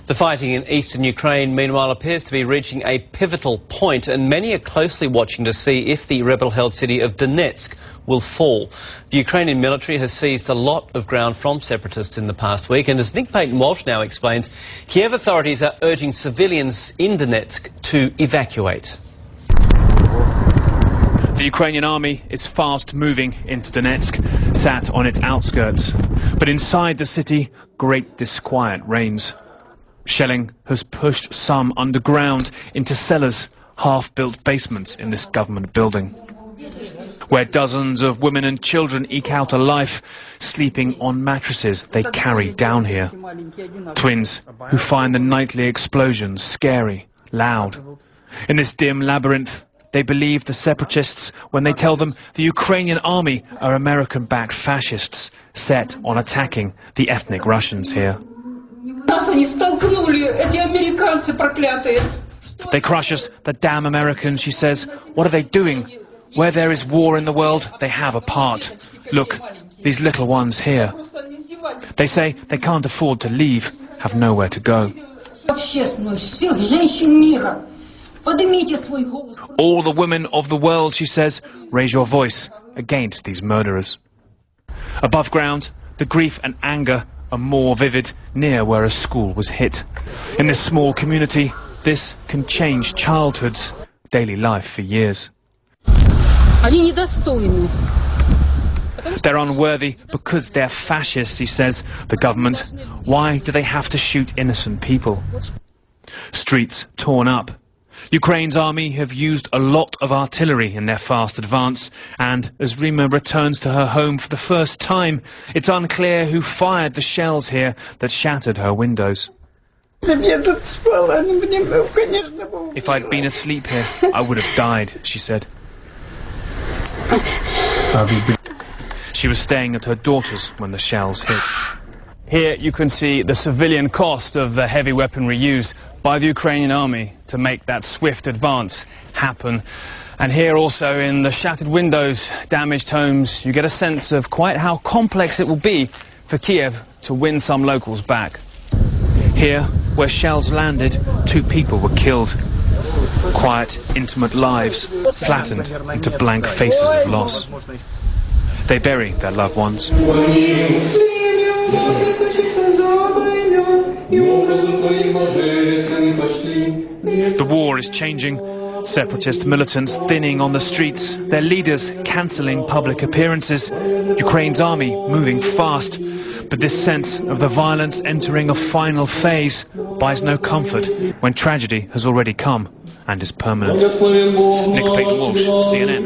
The fighting in eastern Ukraine, meanwhile, appears to be reaching a pivotal point, and many are closely watching to see if the rebel-held city of Donetsk will fall. The Ukrainian military has seized a lot of ground from separatists in the past week, and as Nick Payton-Walsh now explains, Kiev authorities are urging civilians in Donetsk to evacuate. The Ukrainian army is fast moving into Donetsk, sat on its outskirts. But inside the city, great disquiet reigns. Shelling has pushed some underground into cellars, half-built basements in this government building, where dozens of women and children eke out a life, sleeping on mattresses they carry down here. Twins who find the nightly explosions scary, loud. In this dim labyrinth, they believe the separatists when they tell them the Ukrainian army are American-backed fascists set on attacking the ethnic Russians here. They crush us, the damn Americans, she says. What are they doing? Where there is war in the world, they have a part. Look, these little ones here. They say they can't afford to leave, have nowhere to go. All the women of the world, she says, raise your voice against these murderers. Above ground, the grief and anger are more vivid near where a school was hit. In this small community, this can change childhood's daily life for years. They're unworthy because they're fascists, he says. The government, why do they have to shoot innocent people? Streets torn up. Ukraine's army have used a lot of artillery in their fast advance, and as Rima returns to her home for the first time, it's unclear who fired the shells here that shattered her windows. If I'd been asleep here, I would have died, she said. She was staying at her daughter's when the shells hit. Here you can see the civilian cost of the heavy weaponry used by the Ukrainian army to make that swift advance happen. And here also in the shattered windows, damaged homes, you get a sense of quite how complex it will be for Kiev to win some locals back. Here, where shells landed, 2 people were killed. Quiet, intimate lives flattened into blank faces of loss. They bury their loved ones. The war is changing. Separatist militants thinning on the streets, their leaders cancelling public appearances, Ukraine's army moving fast. But this sense of the violence entering a final phase buys no comfort when tragedy has already come and is permanent. Nick Payton-Walsh, CNN.